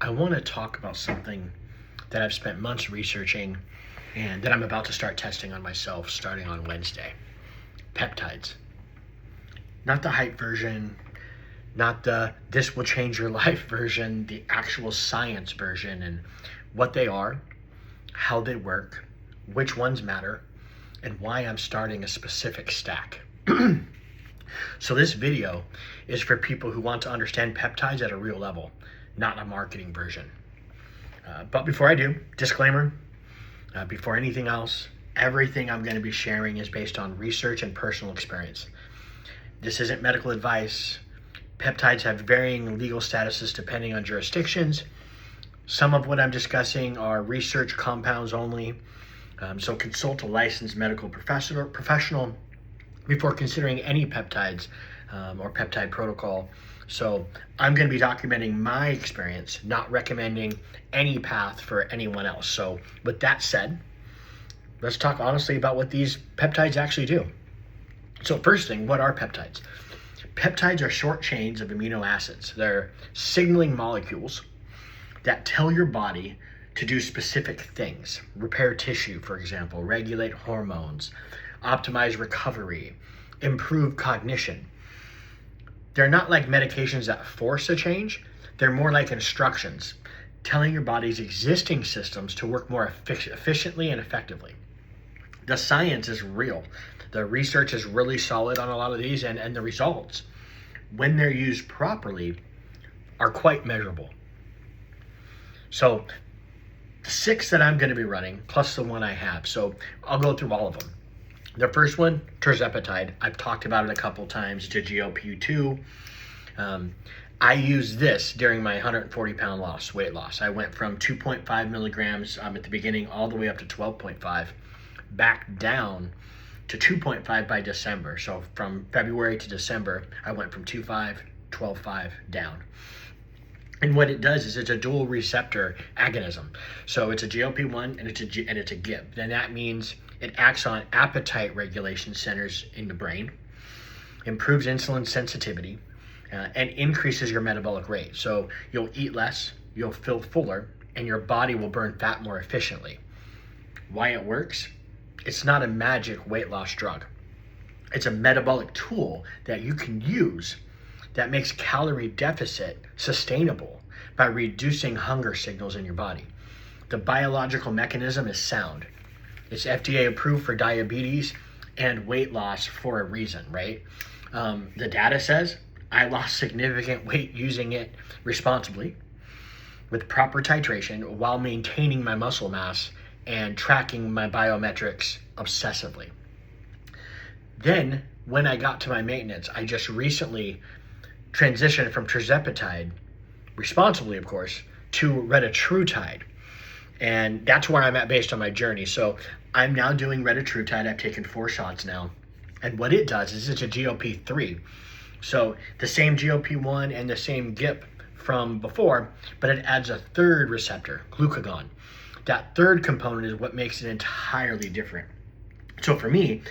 I want to talk about something that I've spent months researching and that I'm about to start testing on myself starting on Wednesday. Peptides. Not the hype version, not the this will change your life version, the actual science version and what they are, how they work, which ones matter, and why I'm starting a specific stack. So this video is for people who want to understand peptides at a real level, not a marketing version. But before I do, disclaimer, before anything else, everything I'm going to be sharing is based on research and personal experience. This isn't medical advice. Peptides have varying legal statuses depending on jurisdictions. Some of what I'm discussing are research compounds only. So consult a licensed medical professional before considering any peptides or peptide protocol. So I'm going to be documenting my experience, not recommending any path for anyone else. So with that said, let's talk honestly about what these peptides actually do. So first thing, what are peptides? Peptides are short chains of amino acids. They're signaling molecules that tell your body to do specific things. Repair tissue, for example, regulate hormones, optimize recovery, improve cognition. They're not like medications that force a change. They're more like instructions, telling your body's existing systems to work more efficiently and effectively. The science is real. The research is really solid on a lot of these, and the results, when they're used properly, are quite measurable. So 6 that I'm going to be running, plus the one I have. So I'll go through all of them. The first one, Tirzepatide. I've talked about it a couple times, to GHK-Cu. I used this during my 140-pound weight loss. I went from 2.5 milligrams at the beginning all the way up to 12.5, back down to 2.5 by December. So from February to December, I went from 2.5, 12.5 down. And what it does is it's a dual receptor agonism. So it's a GLP-1 and it's a GIP. And that means it acts on appetite regulation centers in the brain, improves insulin sensitivity, and increases your metabolic rate. So you'll eat less, you'll feel fuller, and your body will burn fat more efficiently. Why it works? It's not a magic weight loss drug. It's a metabolic tool that you can use that makes calorie deficit sustainable by reducing hunger signals in your body. The biological mechanism is sound. It's FDA approved for diabetes and weight loss for a reason, right? The data says I lost significant weight using it responsibly with proper titration while maintaining my muscle mass and tracking my biometrics obsessively. Then when I got to my maintenance, I just recently transitioned from Tirzepatide, responsibly of course, to Retatrutide. And that's where I'm at based on my journey. So I'm now doing Retatrutide. I've taken 4 shots now. And what it does is it's a GLP-3. So the same GLP-1 and the same GIP from before, but it adds a third receptor, glucagon. That third component is what makes it entirely different. So for me,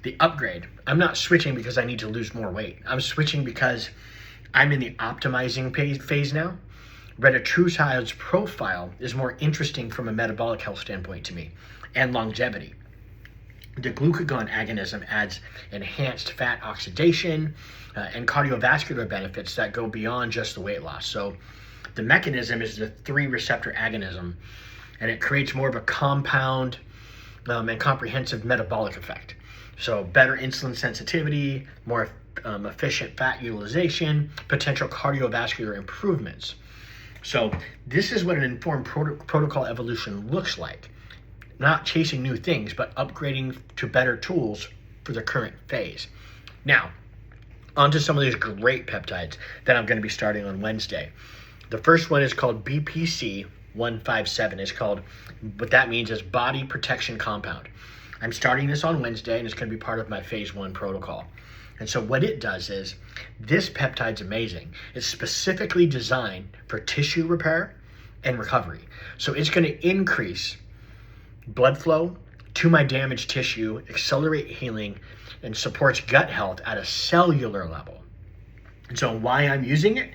the upgrade, I'm not switching because I need to lose more weight. I'm switching because I'm in the optimizing phase now. Retatrutide's profile is more interesting from a metabolic health standpoint to me, and longevity. The glucagon agonism adds enhanced fat oxidation and cardiovascular benefits that go beyond just the weight loss. So the mechanism is the 3 receptor agonism, and it creates more of a compound and comprehensive metabolic effect. So better insulin sensitivity, more efficient fat utilization, potential cardiovascular improvements. So this is what an informed protocol evolution looks like. Not chasing new things, but upgrading to better tools for the current phase. Now, onto some of these great peptides that I'm going to be starting on Wednesday. The first one is called BPC 157. It's called, what that means is body protection compound. I'm starting this on Wednesday, and it's going to be part of my phase 1 protocol. And so what it does is, this peptide's amazing. It's specifically designed for tissue repair and recovery. So it's going to increase blood flow to my damaged tissue, accelerate healing, and supports gut health at a cellular level. And so why I'm using it?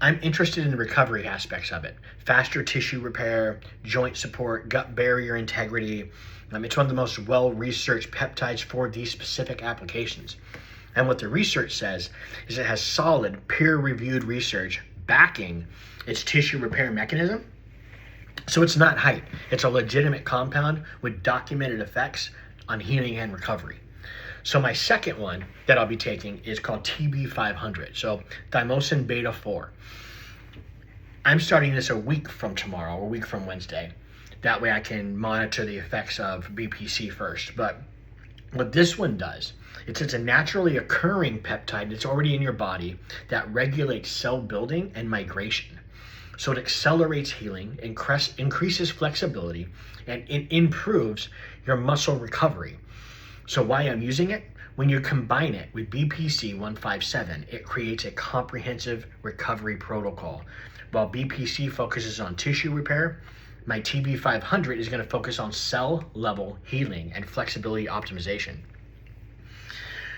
I'm interested in the recovery aspects of it. Faster tissue repair, joint support, gut barrier integrity. It's one of the most well-researched peptides for these specific applications. And what the research says is it has solid peer-reviewed research backing its tissue repair mechanism. So it's not hype. It's a legitimate compound with documented effects on healing and recovery. So my second one that I'll be taking is called TB500. So thymosin beta 4. I'm starting this a week from tomorrow, a week from Wednesday. That way I can monitor the effects of BPC first. But what this one does, it's a naturally occurring peptide that's already in your body that regulates cell building and migration. So it accelerates healing, increases flexibility, and it improves your muscle recovery. So why I'm using it? When you combine it with BPC 157, it creates a comprehensive recovery protocol. While BPC focuses on tissue repair, my TB500 is going to focus on cell level healing and flexibility optimization.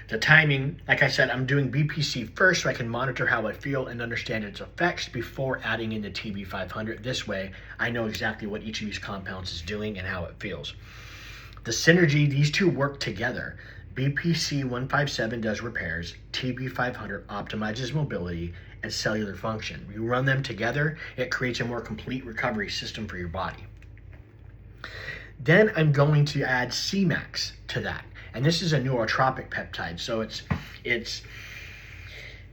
The timing, like I said, I'm doing BPC first so I can monitor how I feel and understand its effects before adding in the TB500. This way, I know exactly what each of these compounds is doing and how it feels. The synergy, these two work together. BPC 157 does repairs, TB500 optimizes mobility and cellular function. You run them together, it creates a more complete recovery system for your body. Then I'm going to add Semax to that. And this is a neurotropic peptide. So it's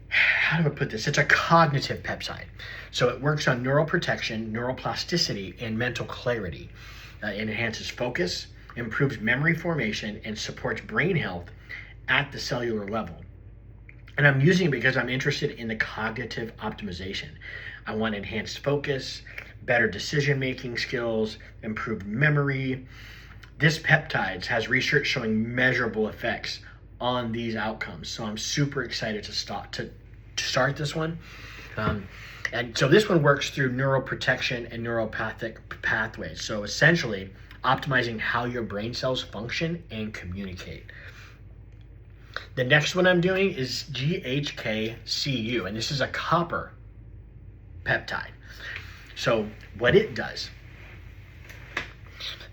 how do I put this? It's a cognitive peptide. So it works on neural protection, neuroplasticity, and mental clarity. It enhances focus, improves memory formation, and supports brain health at the cellular level. And I'm using it because I'm interested in the cognitive optimization. I want enhanced focus, better decision-making skills, improved memory. This peptide has research showing measurable effects on these outcomes. So I'm super excited to start this one. And so this one works through neuroprotection and neuropathic pathways. So essentially optimizing how your brain cells function and communicate. The next one I'm doing is GHK-Cu, and this is a copper peptide. So what it does,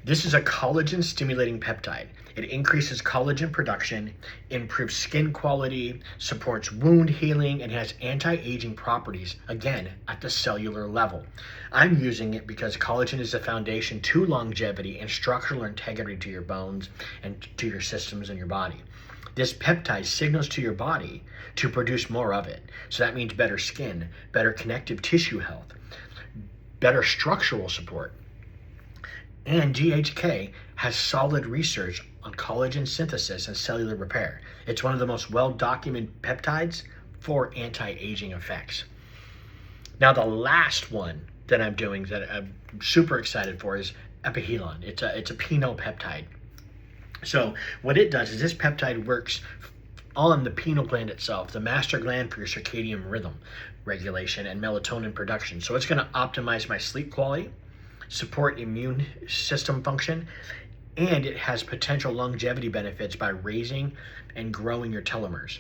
this is a collagen stimulating peptide. It increases collagen production, improves skin quality, supports wound healing, and has anti-aging properties, again, at the cellular level. I'm using it because collagen is the foundation to longevity and structural integrity to your bones and to your systems in your body. This peptide signals to your body to produce more of it. So that means better skin, better connective tissue health, better structural support. And GHK has solid research on collagen synthesis and cellular repair. It's one of the most well-documented peptides for anti-aging effects. Now, the last one that I'm doing that I'm super excited for is Epithalon. It's a penile peptide. So what it does is this peptide works on the pineal gland itself, the master gland for your circadian rhythm regulation and melatonin production. So it's going to optimize my sleep quality, support immune system function, and it has potential longevity benefits by raising and growing your telomeres.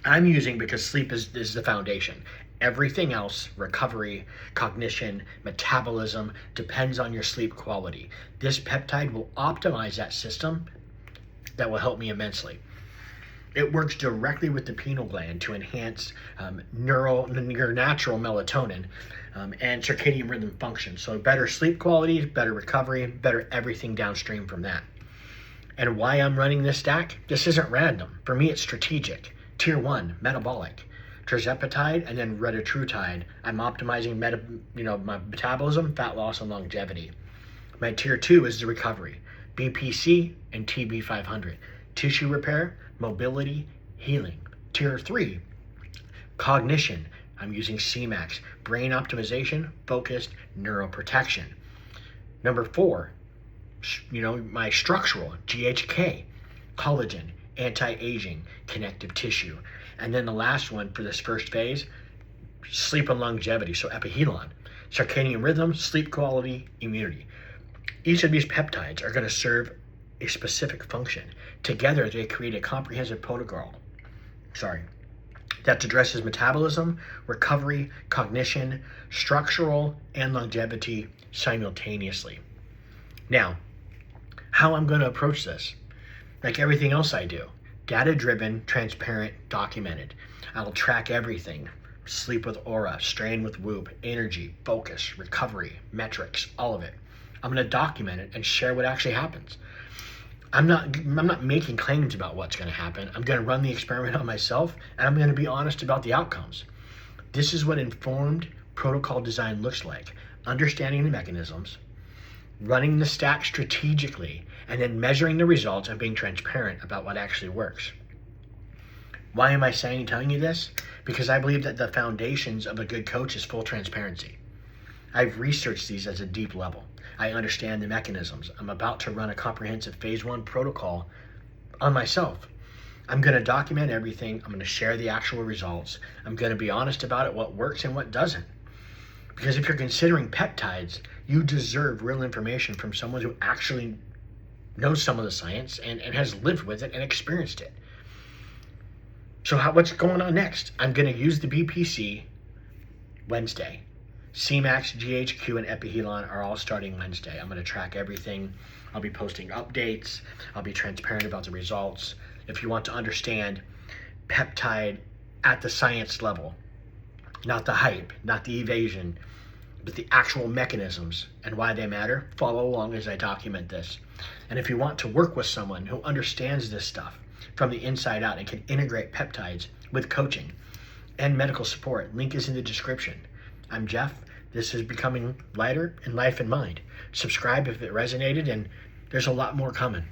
I'm using because sleep is the foundation. Everything else, recovery, cognition, metabolism, depends on your sleep quality. This peptide will optimize that system. That will help me immensely. It works directly with the pineal gland to enhance your natural melatonin and circadian rhythm function. So better sleep quality, better recovery, better everything downstream from that. And why I'm running this stack? This isn't random. For me, it's strategic. Tier 1, metabolic. Tirzepatide and then Retatrutide. I'm optimizing my metabolism, fat loss, and longevity. My tier 2 is the recovery. BPC and TB500. Tissue repair, mobility, healing. Tier 3, cognition. I'm using Semax. Brain optimization, focused neuroprotection. Number 4, my structural, GHK, collagen, anti-aging, connective tissue. And then the last one for this first phase, sleep and longevity, so Epithalon, circadian rhythm, sleep quality, immunity. Each of these peptides are going to serve a specific function. Together, they create a comprehensive protocol. that addresses metabolism, recovery, cognition, structural, and longevity simultaneously. Now, how I'm going to approach this, like everything else I do, data-driven, transparent, documented. I'll track everything: sleep with Aura, strain with Whoop, energy, focus, recovery, metrics, all of it. I'm going to document it and share what actually happens. I'm not making claims about what's going to happen. I'm going to run the experiment on myself, and I'm going to be honest about the outcomes. This is what informed protocol design looks like: understanding the mechanisms, running the stack strategically, and then measuring the results and being transparent about what actually works. Why am I telling you this? Because I believe that the foundations of a good coach is full transparency. I've researched these at a deep level. I understand the mechanisms. I'm about to run a comprehensive phase 1 protocol on myself. I'm going to document everything. I'm going to share the actual results. I'm going to be honest about it, what works and what doesn't. Because if you're considering peptides, you deserve real information from someone who actually knows some of the science and has lived with it and experienced it. So what's going on next? I'm going to use the BPC Wednesday. Semax, GHK-Cu, and Epithalon are all starting Wednesday. I'm going to track everything. I'll be posting updates. I'll be transparent about the results. If you want to understand peptide at the science level, not the hype, not the evasion, but the actual mechanisms and why they matter, follow along as I document this. And if you want to work with someone who understands this stuff from the inside out and can integrate peptides with coaching and medical support, link is in the description. I'm Jeff. This is Becoming Lighter in Life and Mind. Subscribe if it resonated, and there's a lot more coming.